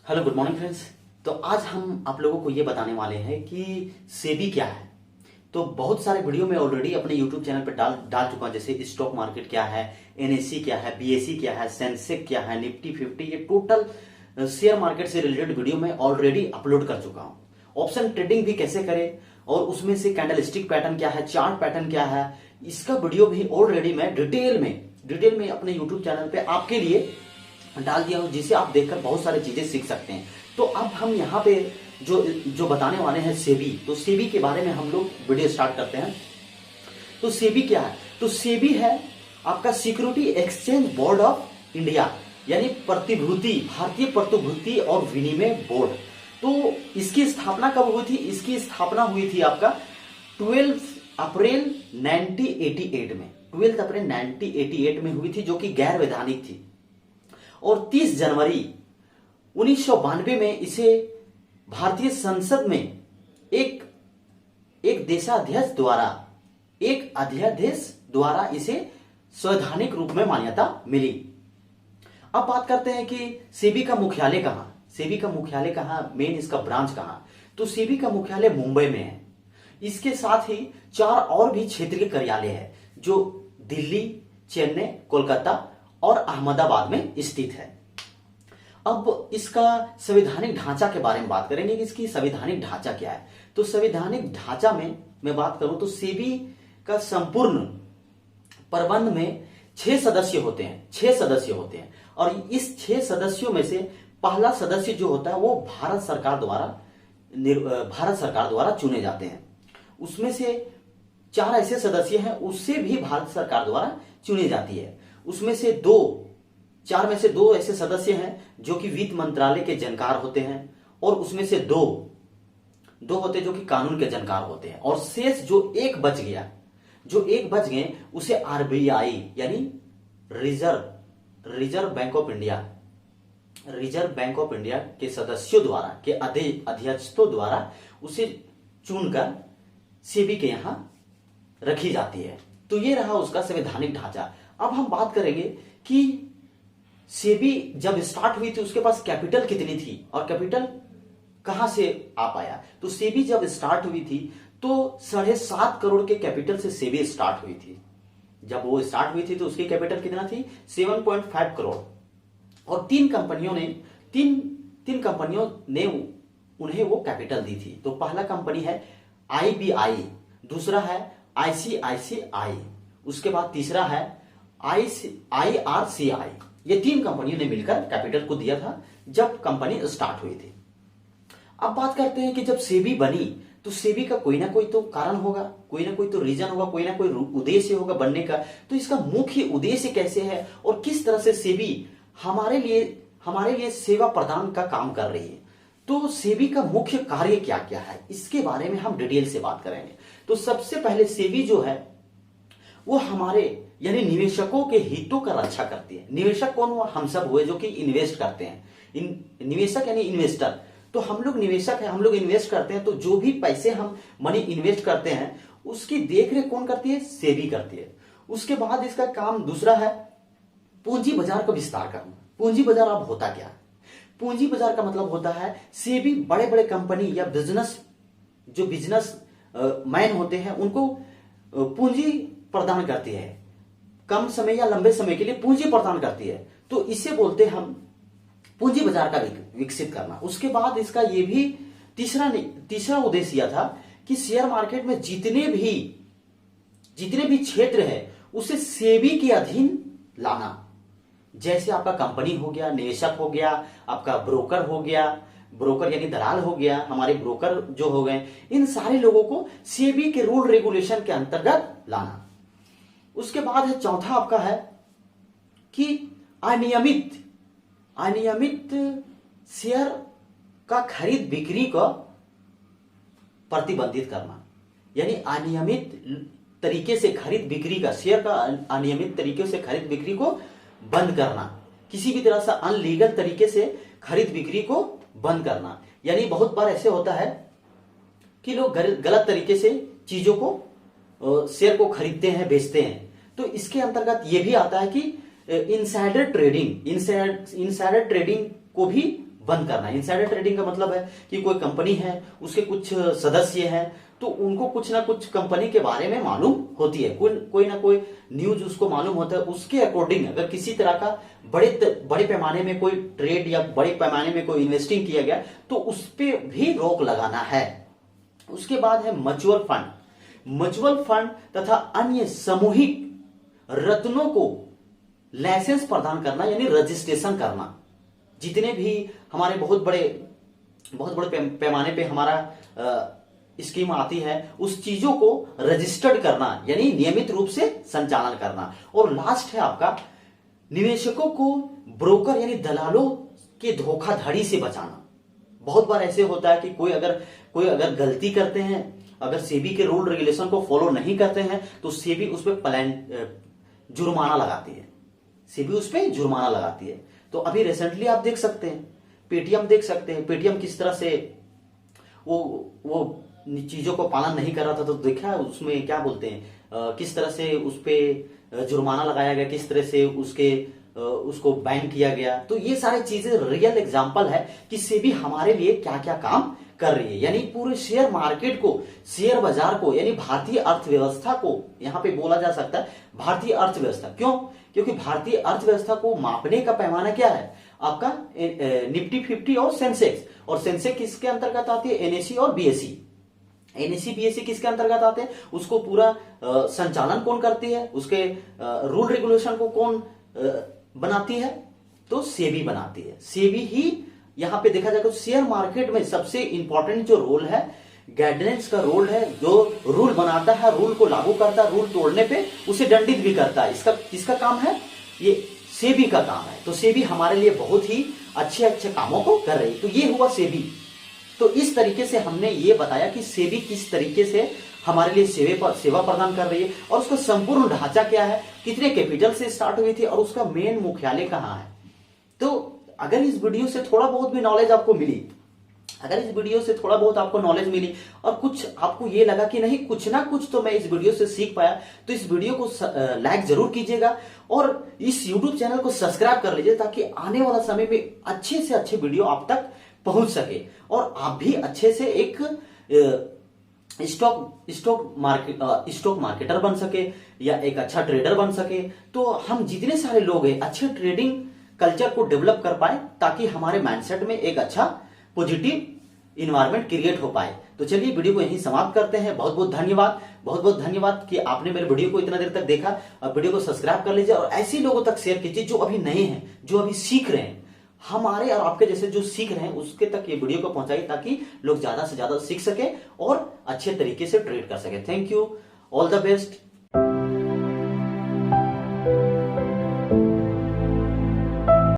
Hello good morning friends. तो आज हम आप लोगों को ये बताने वाले हैं कि सेबी क्या है। तो बहुत सारे वीडियो में ऑलरेडी अपने यूट्यूब चैनल पर डाल चुका हूं, जैसे स्टॉक मार्केट क्या है, एनएससी क्या है, बीएसई क्या है, सेंसेक्स क्या है, निफ्टी 50, ये टोटल शेयर मार्केट से रिलेटेड वीडियो में ऑलरेडी अपलोड कर चुका हूं। ऑप्शन ट्रेडिंग भी कैसे करें और उसमें से कैंडल स्टिक पैटर्न क्या है, चार्ट पैटर्न क्या है, इसका वीडियो भी ऑलरेडी मैं डिटेल में अपने यूट्यूब चैनल पे आपके लिए डाल दिया हूं, जिसे आप देखकर बहुत सारी चीजें सीख सकते हैं। तो अब हम यहाँ पे जो बताने वाले हैं सेबी, तो सेबी के बारे में हम लोग वीडियो स्टार्ट करते हैं। तो सेबी क्या है? तो सेबी है आपका security exchange board of India, यानी भारतीय प्रतिभूति और विनिमय बोर्ड। तो इसकी स्थापना कब हुई थी? इसकी स्थापना हुई थी आपका 12 अप्रैल 1988 में, 12 अप्रैल 1988 में हुई थी, जो कि गैर वैधानिक थी। और 30 जनवरी 1992 में इसे भारतीय संसद में एक अध्यादेश द्वारा इसे संवैधानिक रूप में मान्यता मिली। अब बात करते हैं कि सेबी का मुख्यालय कहां, मेन इसका ब्रांच कहां? तो सेबी का मुख्यालय मुंबई में है। इसके साथ ही 4 और भी क्षेत्रीय कार्यालय है, जो दिल्ली, चेन्नई, कोलकाता और अहमदाबाद में स्थित है। अब इसका संवैधानिक ढांचा के बारे में बात करेंगे कि इसकी संवैधानिक ढांचा क्या है। तो संवैधानिक ढांचा में मैं बात करूं तो सेबी का संपूर्ण प्रबंध में 6 सदस्य होते हैं और इस 6 सदस्यों में से पहला सदस्य जो होता है वो भारत सरकार द्वारा चुने जाते हैं। उसमें से 4 ऐसे सदस्य हैं, उससे भी भारत सरकार द्वारा चुनी जाती है। उसमें से 4 में से 2 ऐसे सदस्य हैं जो कि वित्त मंत्रालय के जानकार होते हैं, और उसमें से 2 होते हैं जो कि कानून के जानकार होते हैं, और शेष जो एक बच गए उसे आरबीआई यानी रिजर्व बैंक ऑफ इंडिया के सदस्यों द्वारा के अध्यक्षों द्वारा उसे चुनकर सेबी के यहां रखी जाती है। तो ये रहा उसका संवैधानिक ढांचा। अब हम बात करेंगे कि सेबी जब स्टार्ट हुई थी उसके पास कैपिटल कितनी थी और कैपिटल कहां से आ पाया। तो सेबी जब स्टार्ट हुई थी तो 7.5 करोड़ के कैपिटल से सेबी स्टार्ट हुई थी। जब वो स्टार्ट हुई थी तो उसकी कैपिटल कितना थी? 7.5 करोड़। और 3 कंपनियों ने उन्हें वो कैपिटल दी थी। तो पहला कंपनी है आईबीआई, दूसरा है आईसीआईसीआई, उसके बाद तीसरा है आईआरसीआई। ये 3 कंपनियों ने मिलकर कैपिटल को दिया था जब कंपनी स्टार्ट हुई थी। अब बात करते हैं कि जब सेबी बनी तो सेबी का कोई ना कोई तो कारण होगा, कोई ना कोई तो रीजन होगा, कोई ना कोई उद्देश्य होगा बनने का। तो इसका मुख्य उद्देश्य कैसे है और किस तरह से सेबी हमारे लिए सेवा प्रदान का काम कर रही है, तो सेबी का मुख्य कार्य क्या क्या है, इसके बारे में हम डिटेल से बात करेंगे। तो सबसे पहले सेबी जो है वो हमारे यानी निवेशकों के हितों का रक्षा करती है। निवेशक कौन हुआ? हम सब हुए जो कि इन्वेस्ट करते हैं। निवेशक यानी इन्वेस्टर। तो हम लोग निवेशक हैं, हम लोग इन्वेस्ट करते हैं। तो जो भी पैसे हम मनी इन्वेस्ट करते हैं उसकी देखरेख कौन करती है? सेबी करती है। उसके बाद इसका काम दूसरा है पूंजी बाजार का विस्तार करना। पूंजी बाजार अब होता क्या है? पूंजी बाजार का मतलब होता है सेबी बड़े बड़े कंपनी या बिजनेस मैन होते हैं उनको पूंजी प्रदान करती है, कम समय या लंबे समय के लिए पूंजी प्रदान करती है। तो इसे बोलते हैं हम पूंजी बाजार का विकसित करना। उसके बाद इसका ये भी तीसरा उद्देश्य यह था कि शेयर मार्केट में जितने भी क्षेत्र है उसे सेबी के अधीन लाना। जैसे आपका कंपनी हो गया, निवेशक हो गया, आपका ब्रोकर हो गया, ब्रोकर यानी दलाल हो गया, हमारे ब्रोकर जो हो गए, इन सारे लोगों को सेबी के रूल रेगुलेशन के अंतर्गत लाना। उसके बाद है चौथा आपका है कि अनियमित शेयर का खरीद बिक्री को प्रतिबंधित करना, यानी अनियमित तरीके से खरीद बिक्री का शेयर का अनियमित तरीके से खरीद बिक्री को बंद करना, किसी भी तरह से अनलीगल तरीके से खरीद बिक्री को बंद करना। यानी बहुत बार ऐसे होता है कि लोग गलत तरीके से चीजों को शेयर को खरीदते हैं, बेचते हैं। तो इसके अंतर्गत यह भी आता है कि इनसाइडर ट्रेडिंग को भी बंद करना। इनसाइडर ट्रेडिंग का मतलब है कि कोई कंपनी है, उसके कुछ सदस्य हैं, तो उनको कुछ ना कुछ कंपनी के बारे में मालूम होती है, कोई ना कोई न्यूज उसको मालूम होता है। उसके अकॉर्डिंग अगर किसी तरह का बड़े पैमाने में कोई ट्रेड या बड़े पैमाने में कोई इन्वेस्टिंग किया गया तो उस पर भी रोक लगाना है। उसके बाद है म्यूचुअल फंड। म्यूचुअल फंड तथा अन्य सामूहिक रत्नों को लाइसेंस प्रदान करना यानी रजिस्ट्रेशन करना। जितने भी हमारे बहुत बड़े पैमाने पे हमारा स्कीम आती है, उस चीजों को रजिस्टर्ड करना यानी नियमित रूप से संचालन करना। और लास्ट है आपका निवेशकों को ब्रोकर यानी दलालों के धोखाधड़ी से बचाना। बहुत बार ऐसे होता है कि कोई अगर गलती करते हैं, अगर सेबी के रूल रेगुलेशन को फॉलो नहीं करते हैं तो सेबी उस पर जुर्माना लगाती है। सेबी उस पर जुर्माना लगाती है। तो अभी रिसेंटली आप देख सकते हैं, पेटीएम देख सकते हैं, पेटीएम किस तरह से वो चीजों को पालन नहीं कर रहा था, तो देखा उसमें क्या बोलते हैं, किस तरह से उस पे जुर्माना लगाया गया, किस तरह से उसको बैन किया गया। तो ये सारी चीजें रियल एग्जांपल है कि सेबी हमारे लिए क्या क्या काम कर रही है। यानी पूरे शेयर मार्केट को, शेयर बाजार को, यानी भारतीय अर्थव्यवस्था को, यहां पे बोला जा सकता है भारतीय अर्थव्यवस्था। क्यों? क्योंकि भारतीय अर्थव्यवस्था को मापने का पैमाना क्या है आपका, निफ्टी 50 और सेंसेक्स। और सेंसेक्स किसके अंतर्गत आती है, एनएसई और बीएसई। एनएसई बीएसई किसके अंतर्गत आते हैं, उसको पूरा संचालन कौन करती है, उसके रूल रेगुलेशन को कौन बनाती है, तो सेबी बनाती है। सेबी ही यहां पे देखा जाए तो शेयर मार्केट में सबसे इंपॉर्टेंट जो रोल है, गाइडेंस का रोल है। जो रूल बनाता है, रूल को लागू करता है, रूल तोड़ने पे उसे दंडित भी करता है। किसका काम है, ये सेबी का काम है। तो सेबी हमारे लिए बहुत ही अच्छे कामों को कर रही है। तो ये हुआ सेबी। तो इस तरीके से हमने ये बताया कि सेबी किस तरीके से हमारे लिए सेवा प्रदान कर रही है और उसका संपूर्ण ढांचा क्या है, कितने कैपिटल से स्टार्ट हुई थी और उसका मेन मुख्यालय कहां है। तो अगर इस वीडियो से थोड़ा बहुत भी नॉलेज आपको मिली, अगर इस वीडियो से थोड़ा बहुत आपको नॉलेज मिली और कुछ आपको ये लगा कि नहीं कुछ ना कुछ तो मैं इस वीडियो से सीख पाया, तो इस वीडियो को लाइक जरूर कीजिएगा और इस YouTube चैनल को सब्सक्राइब कर लीजिए ताकि आने वाला समय में अच्छे से अच्छे वीडियो आप तक पहुंच सके और आप भी अच्छे से एक स्टॉक मार्केटर बन सके या एक अच्छा ट्रेडर बन सके। तो हम जितने सारे लोग हैं अच्छे ट्रेडिंग कल्चर को डेवलप कर पाए ताकि हमारे माइंडसेट में एक अच्छा पॉजिटिव इन्वायरमेंट क्रिएट हो पाए। तो चलिए वीडियो को यहीं समाप्त करते हैं। बहुत बहुत धन्यवाद कि आपने मेरे वीडियो को इतना देर तक देखा। और वीडियो को सब्सक्राइब कर लीजिए और ऐसे लोगों तक शेयर कीजिए जो अभी नए हैं, जो अभी सीख रहे हैं। हमारे और आपके जैसे जो सीख रहे हैं उसके तक ये वीडियो को पहुंचाइए ताकि लोग ज्यादा से ज्यादा सीख सके और अच्छे तरीके से ट्रेड कर सके। Thank you, all the best.